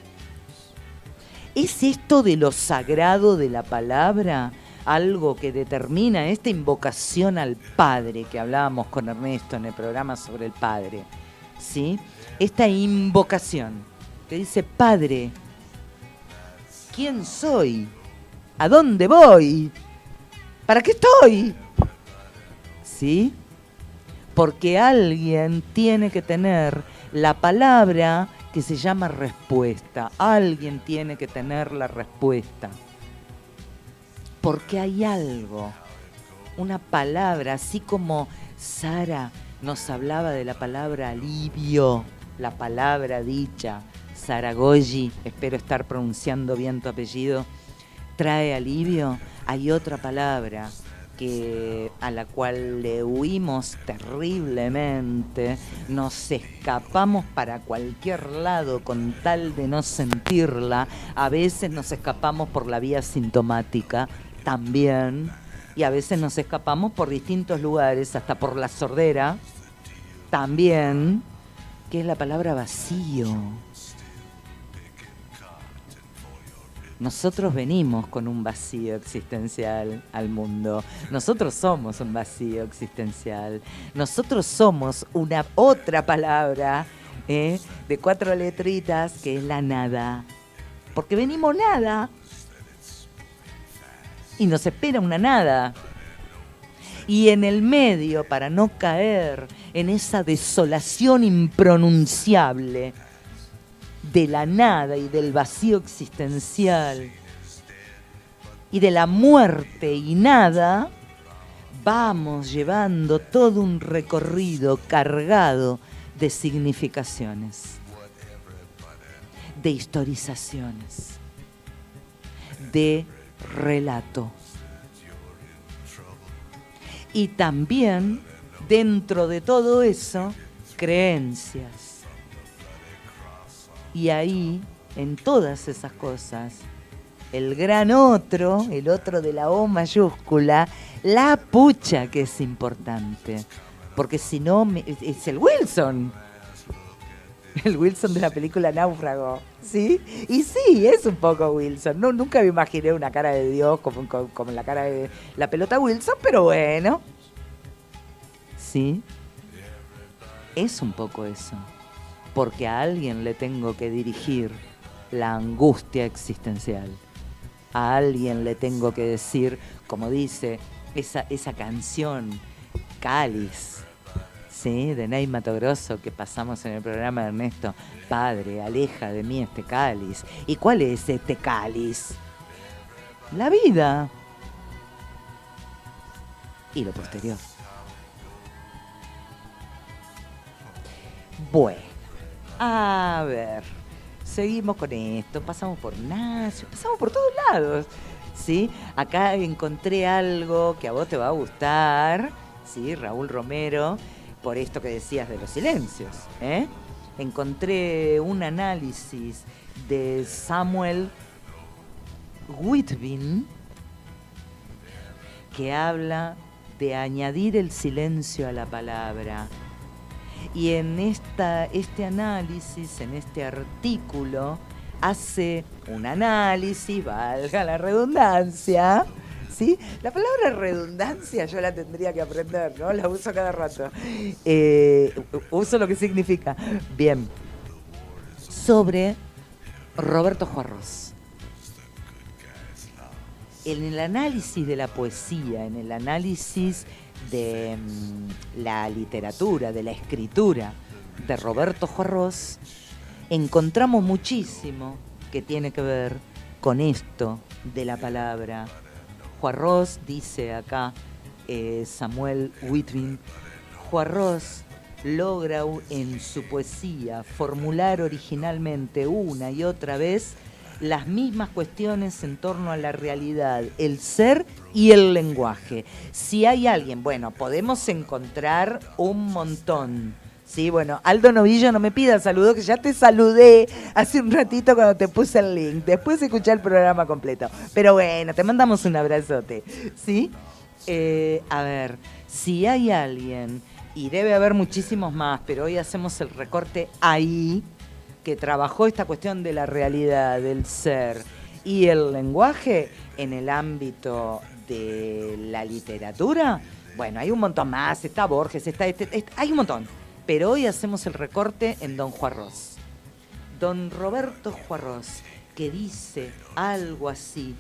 ¿Es esto de lo sagrado de la palabra algo que determina esta invocación al Padre que hablábamos con Ernesto en el programa sobre el Padre? ¿Sí? Esta invocación que dice: Padre, ¿quién soy? ¿A dónde voy? ¿Para qué estoy? ¿Sí? Porque alguien tiene que tener la palabra que se llama respuesta. Alguien tiene que tener la respuesta. Porque hay algo, una palabra, así como Sara nos hablaba de la palabra alivio, la palabra dicha, Saragogi, espero estar pronunciando bien tu apellido, trae alivio. Hay otra palabra a la cual le huimos terriblemente, nos escapamos para cualquier lado con tal de no sentirla. A veces nos escapamos por la vía sintomática también, y a veces nos escapamos por distintos lugares, hasta por la sordera también, que es la palabra vacío. nosotros venimos con un vacío existencial al mundo. Nosotros somos un vacío existencial. Nosotros somos una otra palabra de 4 letritas que es la nada. Porque venimos nada. Y nos espera una nada. Y en el medio, para no caer en esa desolación impronunciable de la nada y del vacío existencial y de la muerte y nada, vamos llevando todo un recorrido cargado de significaciones, de historizaciones, de relato. Y también, dentro de todo eso, creencias. Y ahí, en todas esas cosas, el gran otro, el otro de la O mayúscula, la pucha que es importante. Porque si no, es el Wilson. El Wilson de la película Náufrago, ¿sí? Y sí, es un poco Wilson. No, nunca me imaginé una cara de Dios como la cara de la pelota Wilson, pero bueno. Sí, es un poco eso. Porque a alguien le tengo que dirigir la angustia existencial. A alguien le tengo que decir, como dice esa canción, Cáliz, ¿sí? De Ney Mato Grosso, que pasamos en el programa de Ernesto. Padre, aleja de mí este cáliz. ¿Y cuál es este cáliz? La vida. Y lo posterior. Bueno, a ver, seguimos con esto, pasamos por Nacio, pasamos por todos lados, ¿sí? Acá encontré algo que a vos te va a gustar, ¿sí? Raúl Romero, por esto que decías de los silencios, ¿eh? Encontré un análisis de Samuel Whitby que habla de añadir el silencio a la palabra. Y en este análisis, en este artículo, hace un análisis, valga la redundancia, ¿sí? La palabra redundancia yo la tendría que aprender, ¿no? La uso cada rato. Uso lo que significa. Bien. Sobre Roberto Juarros. En el análisis de la poesía, en el análisis de la literatura, de la escritura de Roberto Juarros, encontramos muchísimo que tiene que ver con esto de la palabra. Juarros dice acá, Samuel Whitby, Juarros logra en su poesía formular originalmente una y otra vez las mismas cuestiones en torno a la realidad, el ser y el lenguaje. Si hay alguien, bueno, podemos encontrar un montón. Sí, bueno, Aldo Novillo, no me pidas saludos, que ya te saludé hace un ratito cuando te puse el link. Después escuché el programa completo. Pero bueno, te mandamos un abrazote. ¿Sí? A ver, si hay alguien, y debe haber muchísimos más, pero hoy hacemos el recorte ahí, que trabajó esta cuestión de la realidad, del ser y el lenguaje en el ámbito de la literatura, bueno, hay un montón más, está Borges, hay un montón, pero hoy hacemos el recorte en Don Juarros. Don Roberto Juarros, que dice algo así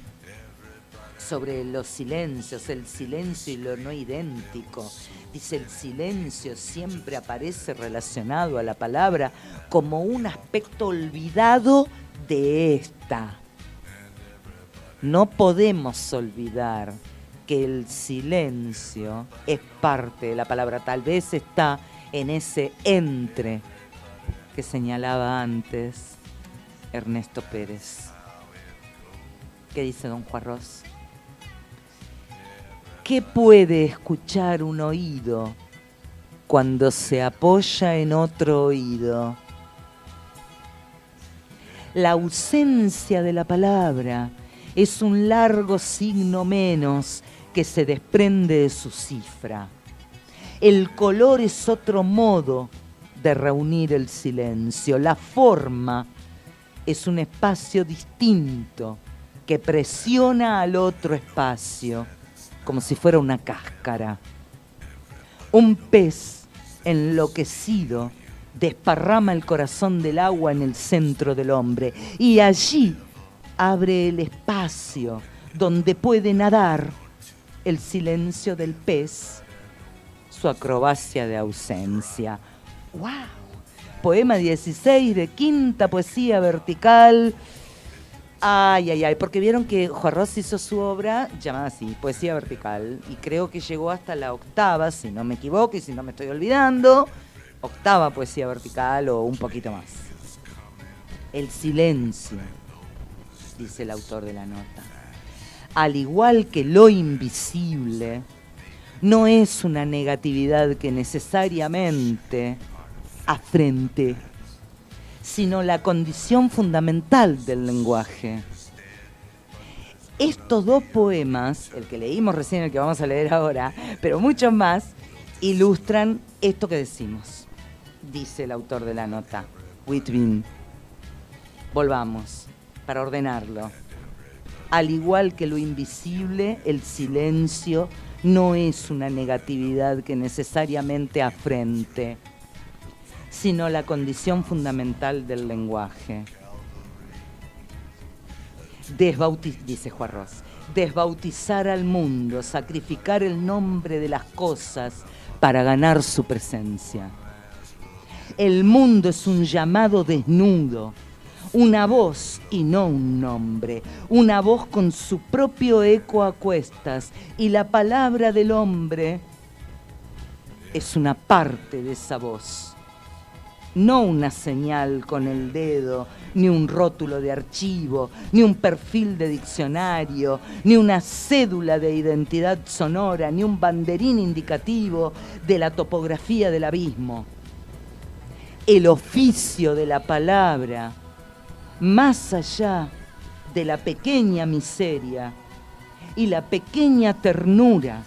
sobre los silencios, el silencio y lo no idéntico. Dice, el silencio siempre aparece relacionado a la palabra como un aspecto olvidado de esta. No podemos olvidar que el silencio es parte de la palabra. Tal vez está en ese entre que señalaba antes Ernesto Pérez. ¿Qué dice don Juarros? ¿Qué puede escuchar un oído cuando se apoya en otro oído? La ausencia de la palabra es un largo signo menos que se desprende de su cifra. El color es otro modo de reunir el silencio. La forma es un espacio distinto que presiona al otro espacio, como si fuera una cáscara. Un pez enloquecido desparrama el corazón del agua en el centro del hombre y allí abre el espacio donde puede nadar el silencio del pez, su acrobacia de ausencia. ¡Wow! Poema 16 de Quinta Poesía Vertical. Ay, ay, ay, porque vieron que Juarros hizo su obra llamada así, Poesía Vertical, y creo que llegó hasta la octava, si no me equivoco y si no me estoy olvidando, octava Poesía Vertical o un poquito más. El silencio, dice el autor de la nota, al igual que lo invisible, no es una negatividad que necesariamente afrente, sino la condición fundamental del lenguaje. Estos dos poemas, el que leímos recién, el que vamos a leer ahora, pero muchos más, ilustran esto que decimos, dice el autor de la nota, Whitby. Volvamos, para ordenarlo. Al igual que lo invisible, el silencio no es una negatividad que necesariamente afrente, sino la condición fundamental del lenguaje. Dice Juarros, desbautizar al mundo, sacrificar el nombre de las cosas para ganar su presencia. El mundo es un llamado desnudo, una voz y no un nombre, una voz con su propio eco a cuestas, y la palabra del hombre es una parte de esa voz. No una señal con el dedo, ni un rótulo de archivo, ni un perfil de diccionario, ni una cédula de identidad sonora, ni un banderín indicativo de la topografía del abismo. El oficio de la palabra, más allá de la pequeña miseria y la pequeña ternura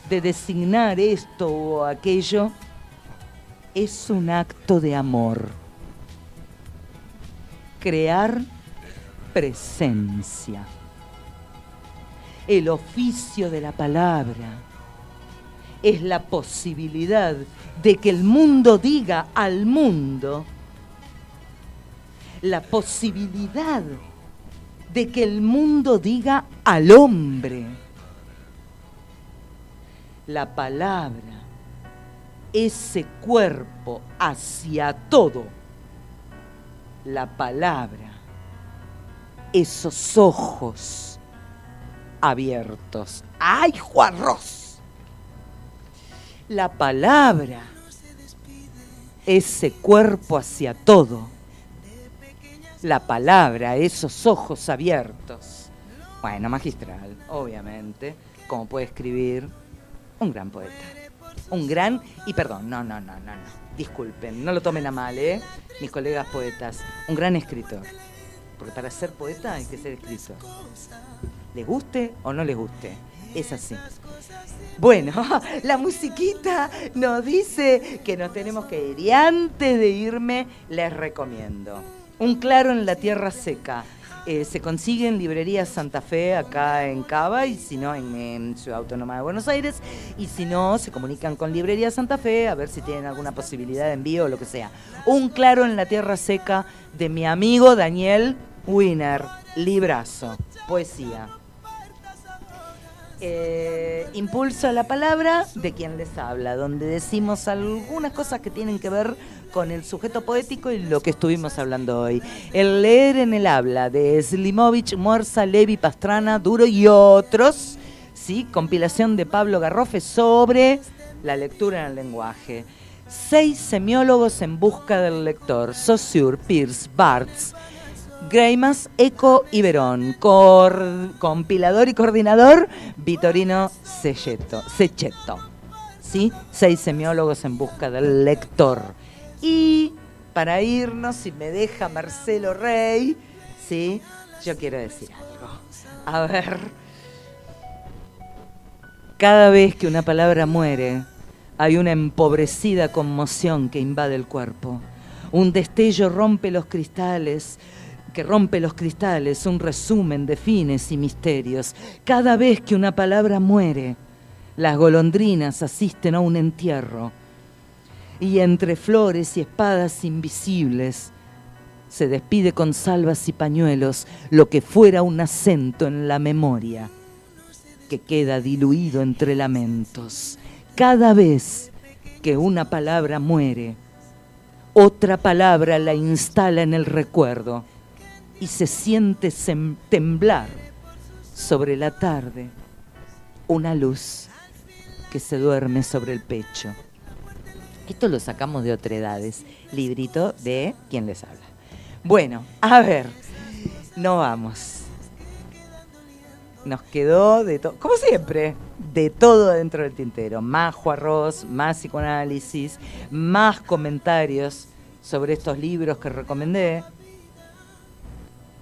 de designar esto o aquello, es un acto de amor. Crear presencia. El oficio de la palabra es la posibilidad de que el mundo diga al mundo, la posibilidad de que el mundo diga al hombre. La palabra, ese cuerpo hacia todo. La palabra, esos ojos abiertos. ¡Ay, Juarros! La palabra, ese cuerpo hacia todo. La palabra, esos ojos abiertos. Bueno, magistral, obviamente, como puede escribir un gran poeta. Un gran, y perdón, no, disculpen, no lo tomen a mal, mis colegas poetas, un gran escritor. Porque para ser poeta hay que ser escritor. ¿Les guste o no les guste? Es así. Bueno, la musiquita nos dice que nos tenemos que ir. Y antes de irme, les recomiendo Un claro en la tierra seca. Se consigue en Librería Santa Fe, acá en Cava, y si no, en Ciudad Autónoma de Buenos Aires. Y si no, se comunican con Librería Santa Fe a ver si tienen alguna posibilidad de envío o lo que sea. Un claro en la tierra seca de mi amigo Daniel Wiener. Librazo. Poesía. Impulso a la palabra de quien les habla, donde decimos algunas cosas que tienen que ver con el sujeto poético y lo que estuvimos hablando hoy. El leer en el habla de Slimovich, Muerza, Levi, Pastrana, Duro y otros, ¿sí? Compilación de Pablo Garrofe sobre la lectura en el lenguaje. 6 semiólogos en busca del lector: Saussure, Peirce, Barthes, Greimas, Eco y Verón. Compilador y coordinador, Vittorino Sechetto. ¿Sí? 6 semiólogos en busca del lector. Y para irnos, si me deja Marcelo Rey, ¿sí? Yo quiero decir algo. A ver. Cada vez que una palabra muere, hay una empobrecida conmoción que invade el cuerpo. Un destello rompe los cristales que rompe los cristales, un resumen de fines y misterios. Cada vez que una palabra muere, las golondrinas asisten a un entierro. Y entre flores y espadas invisibles se despide con salvas y pañuelos lo que fuera un acento en la memoria que queda diluido entre lamentos. Cada vez que una palabra muere, otra palabra la instala en el recuerdo y se siente temblar sobre la tarde una luz que se duerme sobre el pecho. Esto lo sacamos de Otredades, librito de ¿Quién les habla? Bueno, a ver, no vamos. Nos quedó de todo, como siempre, de todo dentro del tintero. Más Juarros, más psicoanálisis, más comentarios sobre estos libros que recomendé.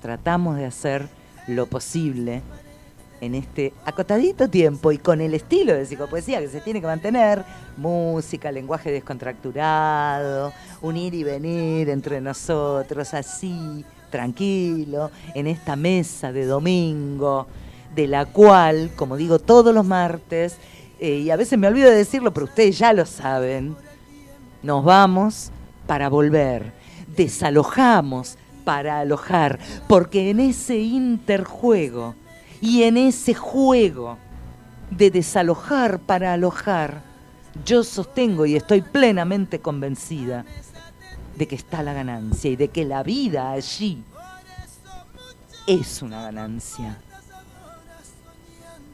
Tratamos de hacer lo posible en este acotadito tiempo y con el estilo de psicopoesía que se tiene que mantener, música, lenguaje descontracturado, un ir y venir entre nosotros, así, tranquilo, en esta mesa de domingo, de la cual, como digo todos los martes, y a veces me olvido de decirlo, pero ustedes ya lo saben, nos vamos para volver, desalojamos para alojar, porque en ese interjuego y en ese juego de desalojar para alojar, yo sostengo y estoy plenamente convencida de que está la ganancia y de que la vida allí es una ganancia.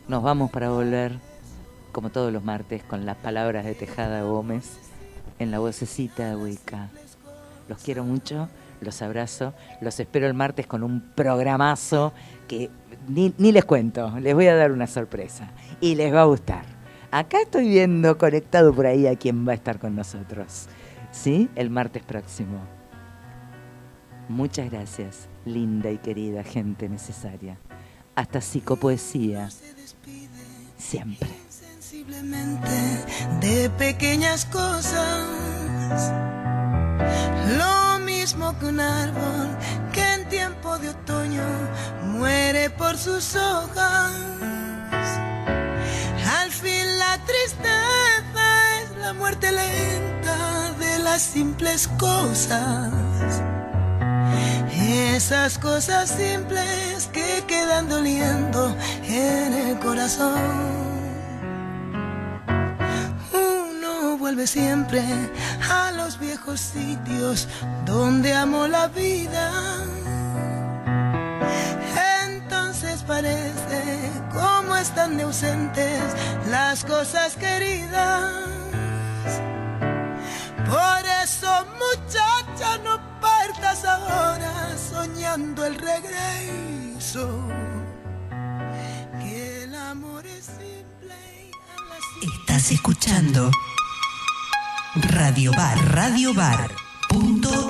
Nos vamos para volver, como todos los martes, con las palabras de Tejada Gómez en la vocecita de Wicca. Los quiero mucho, los abrazo, los espero el martes con un programazo que ni les cuento, les voy a dar una sorpresa y les va a gustar. Acá estoy viendo conectado por ahí a quien va a estar con nosotros, ¿sí? El martes próximo. Muchas gracias, linda y querida gente necesaria. Hasta psicopoesía, siempre. Sensiblemente de pequeñas cosas, lo mismo que un árbol que en tiempo de otoño muere por sus hojas. Al fin la tristeza es la muerte lenta de las simples cosas. Esas cosas simples que quedan doliendo en el corazón. Uno vuelve siempre a los viejos sitios donde amó la vida. Entonces parece como están de ausentes las cosas queridas. Por eso, muchacha, no partas ahora soñando el regreso, que el amor es simple y a la simple. Estás escuchando Radio Bar, Radio Bar.rocks.